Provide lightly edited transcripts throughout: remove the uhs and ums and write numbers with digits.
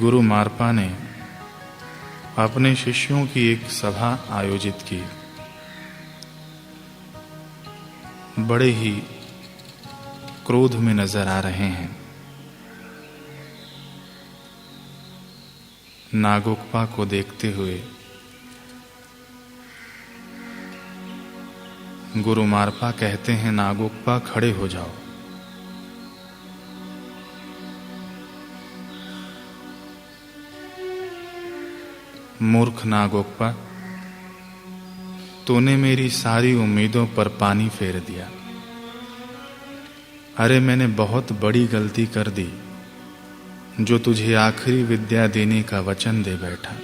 गुरु मारपा ने अपने शिष्यों की एक सभा आयोजित की। बड़े ही क्रोध में नजर आ रहे हैं। नागोकपा को देखते हुए गुरु मारपा कहते हैं, नागोकपा खड़े हो जाओ। मूर्ख नागोकपा, तूने मेरी सारी उम्मीदों पर पानी फेर दिया। अरे मैंने बहुत बड़ी गलती कर दी जो तुझे आखिरी विद्या देने का वचन दे बैठा।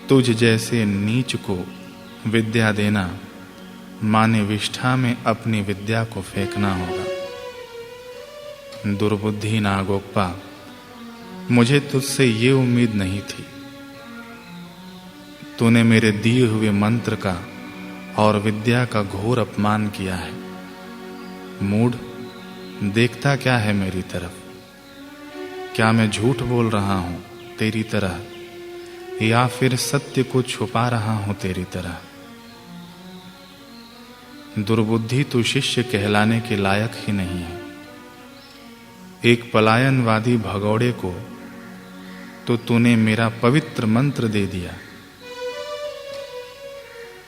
तुझ जैसे नीच को विद्या देना माने विष्ठा में अपनी विद्या को फेंकना होगा। दुर्बुद्धि नागोकपा, मुझे तुझसे ये उम्मीद नहीं थी। तूने मेरे दिए हुए मंत्र का और विद्या का घोर अपमान किया है। मूढ़, देखता क्या है मेरी तरफ? क्या मैं झूठ बोल रहा हूं तेरी तरह, या फिर सत्य को छुपा रहा हूं तेरी तरह? दुर्बुद्धि, तू शिष्य कहलाने के लायक ही नहीं है। एक पलायनवादी भगौड़े को तो तूने मेरा पवित्र मंत्र दे दिया।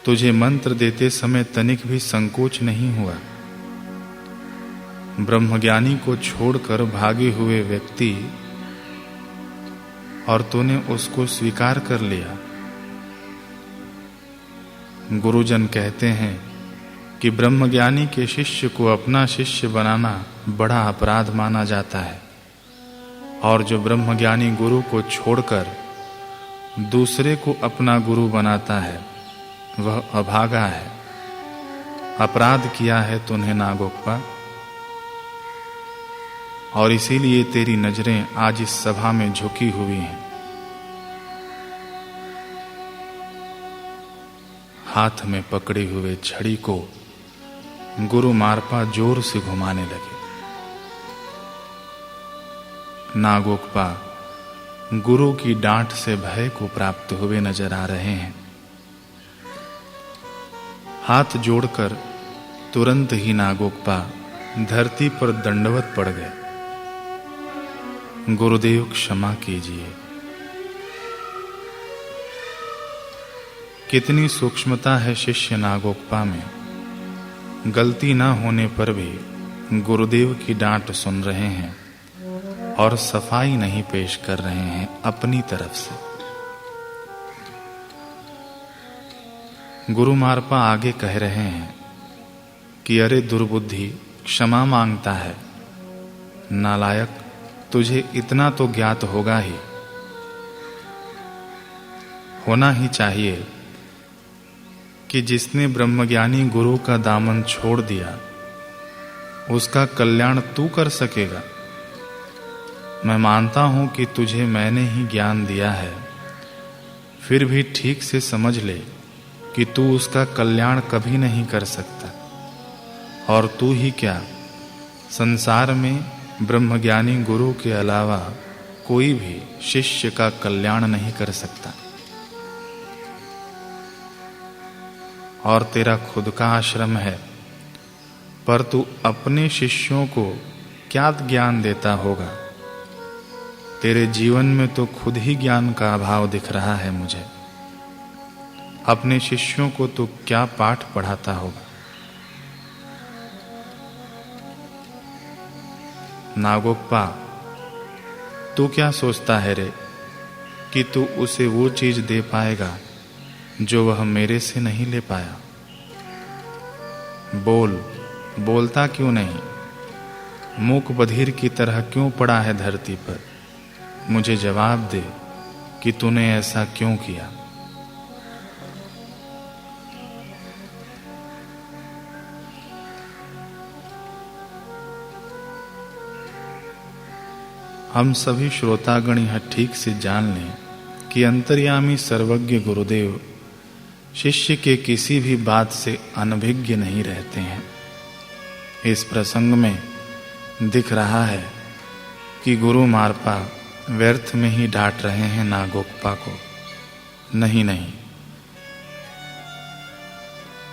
तुझे मंत्र देते समय तनिक भी संकोच नहीं हुआ। ब्रह्मज्ञानी को छोड़कर भागे हुए व्यक्ति और तूने उसको स्वीकार कर लिया। गुरुजन कहते हैं कि ब्रह्मज्ञानी के शिष्य को अपना शिष्य बनाना बड़ा अपराध माना जाता है, और जो ब्रह्मज्ञानी गुरु को छोड़कर दूसरे को अपना गुरु बनाता है वह अभागा है। अपराध किया है तूने नागोकपा, और इसीलिए तेरी नजरें आज इस सभा में झुकी हुई हैं। हाथ में पकड़े हुए छड़ी को गुरु मारपा जोर से घुमाने लगे। नागोकपा गुरु की डांट से भय को प्राप्त हुए नजर आ रहे हैं। हाथ जोड़कर तुरंत ही नागोकपा धरती पर दंडवत पड़ गए। गुरुदेव क्षमा कीजिए। कितनी सूक्ष्मता है शिष्य नागोकपा में। गलती न होने पर भी गुरुदेव की डांट सुन रहे हैं और सफाई नहीं पेश कर रहे हैं अपनी तरफ से। गुरु मारपा आगे कह रहे हैं कि अरे दुर्बुद्धि, क्षमा मांगता है। नालायक, तुझे इतना तो ज्ञात होगा ही, होना ही चाहिए कि जिसने ब्रह्मज्ञानी गुरु का दामन छोड़ दिया उसका कल्याण तू कर सकेगा। मैं मानता हूं कि तुझे मैंने ही ज्ञान दिया है, फिर भी ठीक से समझ ले कि तू उसका कल्याण कभी नहीं कर सकता। और तू ही क्या, संसार में ब्रह्मज्ञानी गुरु के अलावा कोई भी शिष्य का कल्याण नहीं कर सकता। और तेरा खुद का आश्रम है, पर तू अपने शिष्यों को क्या ज्ञान देता होगा? तेरे जीवन में तो खुद ही ज्ञान का अभाव दिख रहा है मुझे। अपने शिष्यों को तू क्या पाठ पढ़ाता होगा? नागोकपा, तू क्या सोचता है रे कि तू उसे वो चीज दे पाएगा जो वह मेरे से नहीं ले पाया? बोलता क्यों नहीं? मूक बधिर की तरह क्यों पड़ा है धरती पर? मुझे जवाब दे कि तूने ऐसा क्यों किया? हम सभी श्रोतागण यह ठीक से जान लें कि अंतर्यामी सर्वज्ञ गुरुदेव शिष्य के किसी भी बात से अनभिज्ञ नहीं रहते हैं। इस प्रसंग में दिख रहा है कि गुरु मारपा व्यर्थ में ही डांट रहे हैं नागोकपा को। नहीं नहीं,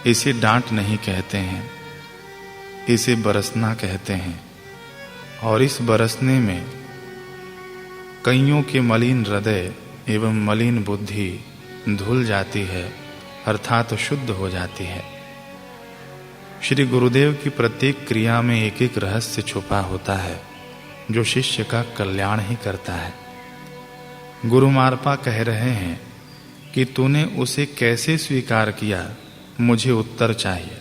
इसे डांट नहीं कहते हैं, इसे बरसना कहते हैं। और इस बरसने में कईयों के मलिन हृदय एवं मलिन बुद्धि धुल जाती है, अर्थात शुद्ध हो जाती है। श्री गुरुदेव की प्रत्येक क्रिया में एक एक रहस्य छुपा होता है जो शिष्य का कल्याण ही करता है। गुरु मारपा कह रहे हैं कि तूने उसे कैसे स्वीकार किया, मुझे उत्तर चाहिए।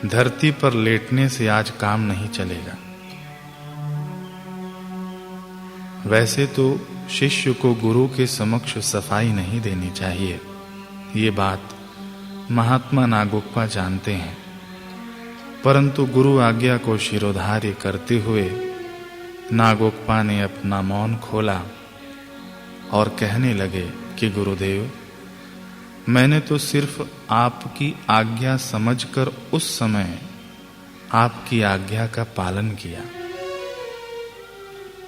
धरती पर लेटने से आज काम नहीं चलेगा। वैसे तो शिष्य को गुरु के समक्ष सफाई नहीं देनी चाहिए, ये बात महात्मा नागोकपा जानते हैं। परंतु गुरु आज्ञा को शिरोधार्य करते हुए नागोकपा ने अपना मौन खोला और कहने लगे कि गुरुदेव, मैंने तो सिर्फ आपकी आज्ञा समझकर उस समय आपकी आज्ञा का पालन किया।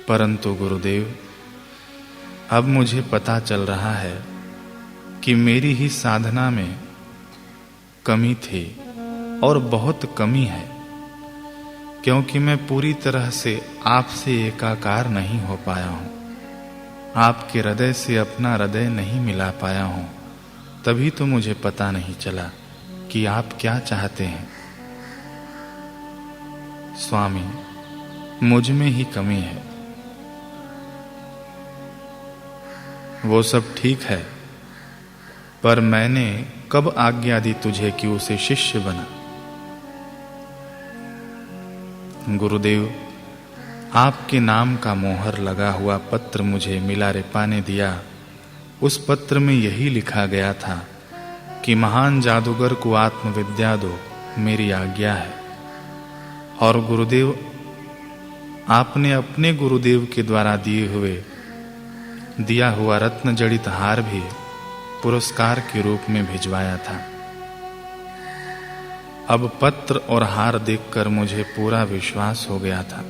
परंतु गुरुदेव, अब मुझे पता चल रहा है कि मेरी ही साधना में कमी थी और बहुत कमी है, क्योंकि मैं पूरी तरह से आपसे एकाकार नहीं हो पाया हूँ, आपके हृदय से अपना हृदय नहीं मिला पाया हूँ। तभी तो मुझे पता नहीं चला कि आप क्या चाहते हैं। स्वामी, मुझ में ही कमी है। वो सब ठीक है, पर मैंने कब आज्ञा दी तुझे कि उसे शिष्य बना? गुरुदेव, आपके नाम का मोहर लगा हुआ पत्र मुझे मिलारेपा ने दिया। उस पत्र में यही लिखा गया था कि महान जादूगर को आत्मविद्या दो, मेरी आज्ञा है। और गुरुदेव, आपने अपने गुरुदेव के द्वारा दिया हुआ रत्न जड़ित हार भी पुरस्कार के रूप में भिजवाया था। अब पत्र और हार देखकर मुझे पूरा विश्वास हो गया था,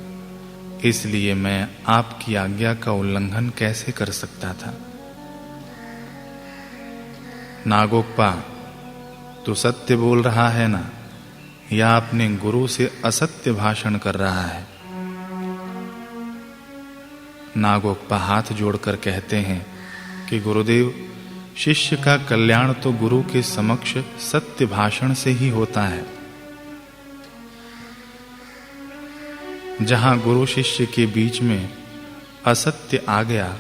इसलिए मैं आपकी आज्ञा का उल्लंघन कैसे कर सकता था? नागोकपा, तू सत्य बोल रहा है ना, या अपने गुरु से असत्य भाषण कर रहा है? नागोकपा हाथ जोड़कर कहते हैं कि गुरुदेव, शिष्य का कल्याण तो गुरु के समक्ष सत्य भाषण से ही होता है। जहां गुरु शिष्य के बीच में असत्य आ गया,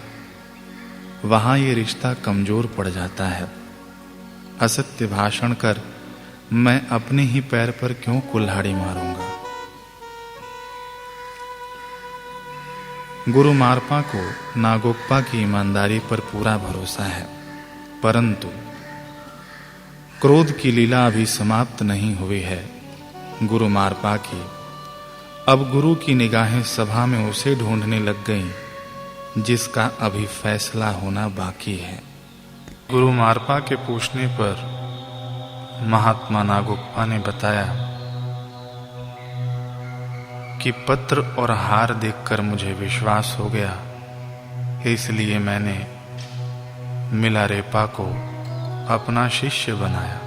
वहां ये रिश्ता कमजोर पड़ जाता है। असत्य भाषण कर मैं अपने ही पैर पर क्यों कुल्हाड़ी मारूंगा? गुरु मारपा को नागोकपा की ईमानदारी पर पूरा भरोसा है, परंतु क्रोध की लीला अभी समाप्त नहीं हुई है गुरु मारपा की। अब गुरु की निगाहें सभा में उसे ढूंढने लग गईं जिसका अभी फैसला होना बाकी है। गुरु मारपा के पूछने पर महात्मा नागोकपा ने बताया कि पत्र और हार देखकर मुझे विश्वास हो गया, इसलिए मैंने मिलारेपा को अपना शिष्य बनाया।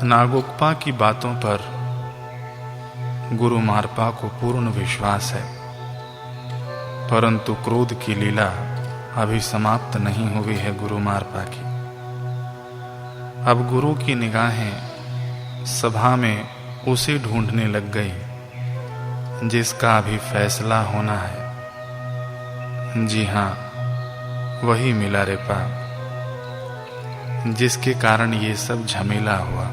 नागोकपा की बातों पर गुरु मारपा को पूर्ण विश्वास है, परंतु क्रोध की लीला अभी समाप्त नहीं हुई है गुरु मारपा की। अब गुरु की निगाहें सभा में उसे ढूंढने लग गई जिसका अभी फैसला होना है। जी हां, वही मिलारेपा जिसके कारण ये सब झमेला हुआ।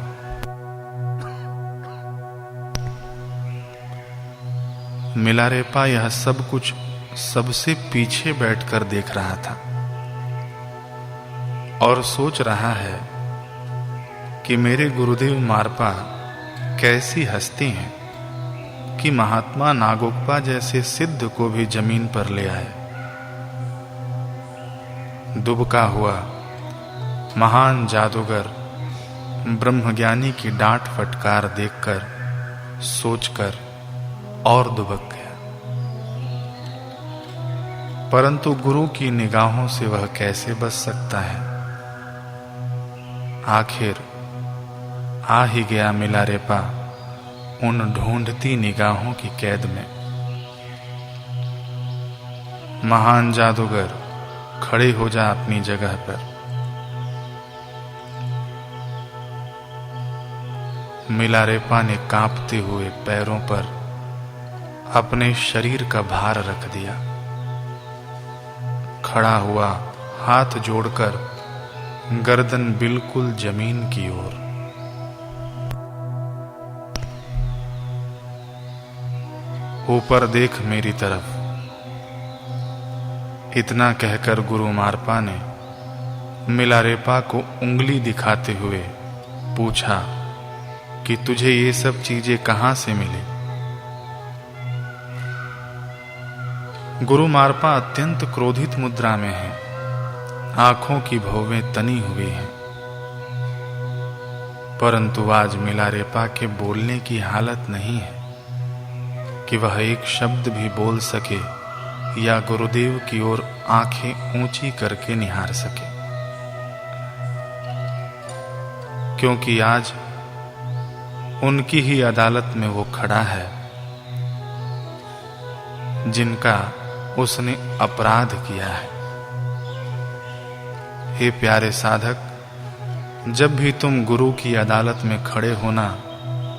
मिलारेपा यह सब कुछ सबसे पीछे बैठकर देख रहा था और सोच रहा है कि मेरे गुरुदेव मारपा कैसी हस्ती हैं कि महात्मा नागोकपा जैसे सिद्ध को भी जमीन पर ले आए। दुबका हुआ महान जादूगर ब्रह्मज्ञानी की डांट फटकार देखकर सोचकर और दुबक गया। परंतु गुरु की निगाहों से वह कैसे बच सकता है। आखिर आ ही गया मिलारेपा उन ढूंढती निगाहों की कैद में। महान जादूगर, खड़े हो जा अपनी जगह पर। मिलारेपा ने कांपते हुए पैरों पर अपने शरीर का भार रख दिया। खड़ा हुआ हाथ जोड़कर, गर्दन बिल्कुल जमीन की ओर। ऊपर देख मेरी तरफ। इतना कहकर गुरु मारपा ने मिलारेपा को उंगली दिखाते हुए पूछा कि तुझे ये सब चीजें कहां से मिली। गुरु मारपा अत्यंत क्रोधित मुद्रा में है। आंखों की भौवें तनी हुई हैं। परंतु आज मिलारेपा के बोलने की हालत नहीं है कि वह एक शब्द भी बोल सके या गुरुदेव की ओर आंखें ऊंची करके निहार सके, क्योंकि आज उनकी ही अदालत में वो खड़ा है जिनका उसने अपराध किया है। हे प्यारे साधक, जब भी तुम गुरु की अदालत में खड़े होना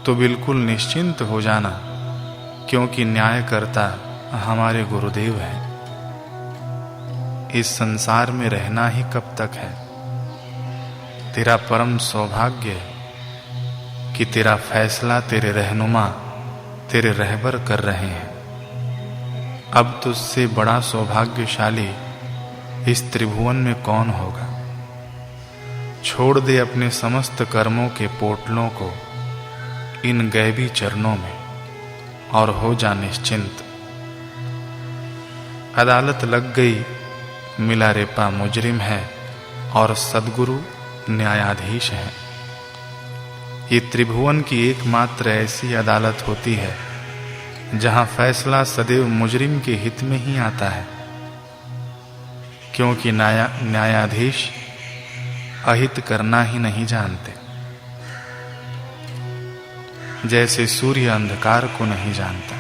तो बिल्कुल निश्चिंत हो जाना, क्योंकि न्यायकर्ता हमारे गुरुदेव हैं। इस संसार में रहना ही कब तक है। तेरा परम सौभाग्य है कि तेरा फैसला तेरे रहनुमा, तेरे रहबर कर रहे हैं। अब तुझसे बड़ा सौभाग्यशाली इस त्रिभुवन में कौन होगा। छोड़ दे अपने समस्त कर्मों के पोटलों को इन गैबी चरणों में और हो जा निश्चिंत। अदालत लग गई। मिलारेपा मुजरिम है और सद्गुरु न्यायाधीश है। ये त्रिभुवन की एकमात्र ऐसी अदालत होती है जहां फैसला सदैव मुजरिम के हित में ही आता है, क्योंकि न्यायाधीश अहित करना ही नहीं जानते। जैसे सूर्य अंधकार को नहीं जानता।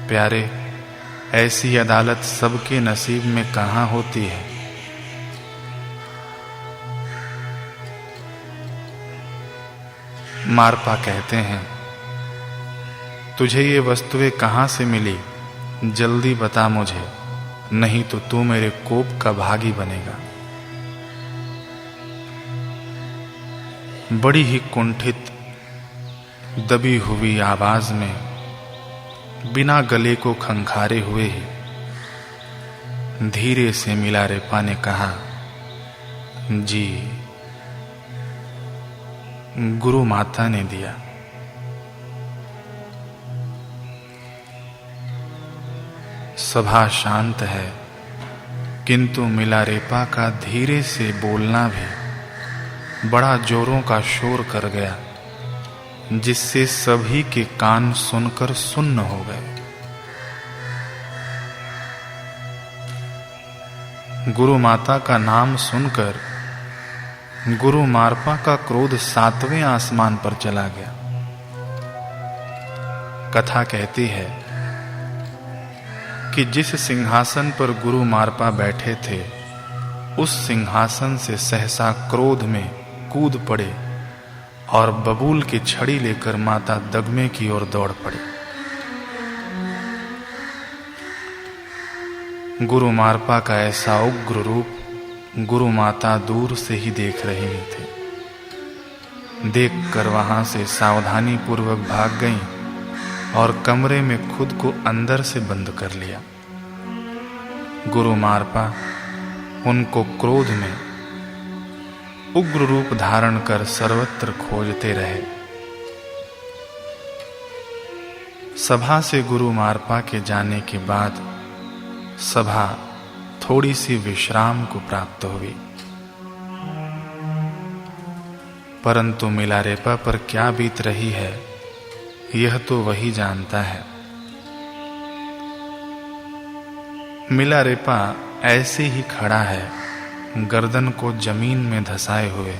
प्यारे, ऐसी अदालत सबके नसीब में कहां होती है। मारपा कहते हैं, तुझे ये वस्तुएं कहां से मिली, जल्दी बता मुझे, नहीं तो तू मेरे कोप का भागी बनेगा। बड़ी ही कुंठित दबी हुई आवाज में, बिना गले को खंखारे हुए ही धीरे से मिलारेपा ने कहा, जी, गुरु माता ने दिया। सभा शांत है, किंतु मिलारेपा का धीरे से बोलना भी बड़ा जोरों का शोर कर गया, जिससे सभी के कान सुनकर सुन्न हो गए। गुरु माता का नाम सुनकर गुरु मारपा का क्रोध 7वें आसमान पर चला गया। कथा कहती है कि जिस सिंहासन पर गुरु मारपा बैठे थे, उस सिंहासन से सहसा क्रोध में कूद पड़े और बबूल की छड़ी लेकर माता दगमे की ओर दौड़ पड़े। गुरु मारपा का ऐसा उग्र रूप गुरु माता दूर से ही देख रहे थे। देखकर वहां से सावधानी पूर्वक भाग गईं और कमरे में खुद को अंदर से बंद कर लिया। गुरु मारपा उनको क्रोध में उग्र रूप धारण कर सर्वत्र खोजते रहे। सभा से गुरु मारपा के जाने के बाद सभा थोड़ी सी विश्राम को प्राप्त हुई, परंतु मिलारेपा पर क्या बीत रही है यह तो वही जानता है। मिलारेपा ऐसे ही खड़ा है, गर्दन को जमीन में धंसाए हुए।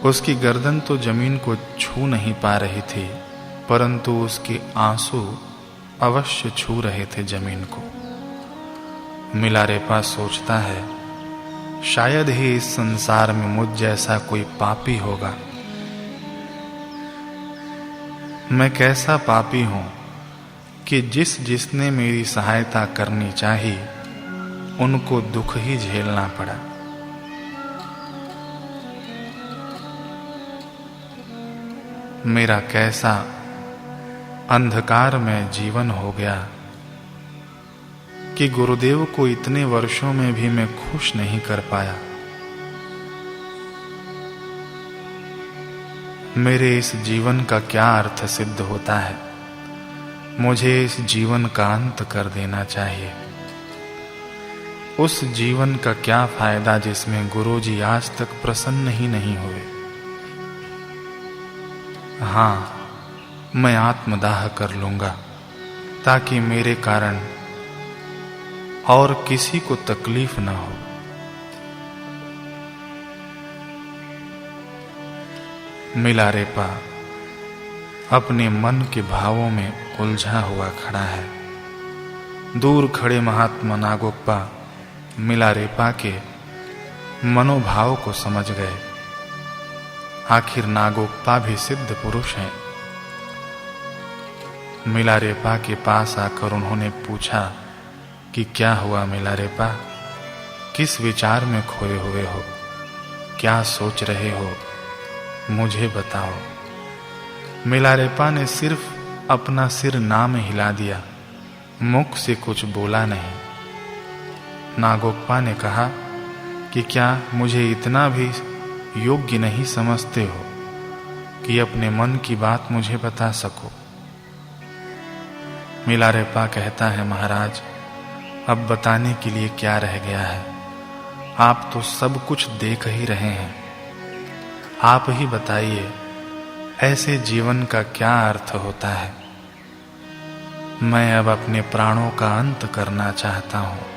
उसकी गर्दन तो जमीन को छू नहीं पा रही थी, परंतु उसके आंसू अवश्य छू रहे थे जमीन को। मिलारेपा सोचता है, शायद ही इस संसार में मुझ जैसा कोई पापी होगा। मैं कैसा पापी हूं कि जिसने मेरी सहायता करनी चाहिए उनको दुख ही झेलना पड़ा। मेरा कैसा अंधकार में जीवन हो गया कि गुरुदेव को इतने वर्षों में भी मैं खुश नहीं कर पाया। मेरे इस जीवन का क्या अर्थ सिद्ध होता है? मुझे इस जीवन का अंत कर देना चाहिए। उस जीवन का क्या फायदा जिसमें गुरुजी आज तक प्रसन्न ही नहीं हुए। हाँ, मैं आत्मदाह कर लूंगा ताकि मेरे कारण और किसी को तकलीफ न हो। मिलारेपा अपने मन के भावों में उलझा हुआ खड़ा है। दूर खड़े महात्मा नागोप्पा मिलारेपा के मनोभाव को समझ गए। आखिर नागोप्पा भी सिद्ध पुरुष हैं। मिलारेपा के पास आकर उन्होंने पूछा कि क्या हुआ मिलारेपा, किस विचार में खोए हुए हो, क्या सोच रहे हो, मुझे बताओ। मिलारेपा ने सिर्फ अपना सिर ना में हिला दिया, मुख से कुछ बोला नहीं। नागोप्पा ने कहा कि क्या मुझे इतना भी योग्य नहीं समझते हो कि अपने मन की बात मुझे बता सको। मिलारेपा कहता है, महाराज अब बताने के लिए क्या रह गया है, आप तो सब कुछ देख ही रहे हैं। आप ही बताइए ऐसे जीवन का क्या अर्थ होता है। मैं अब अपने प्राणों का अंत करना चाहता हूं।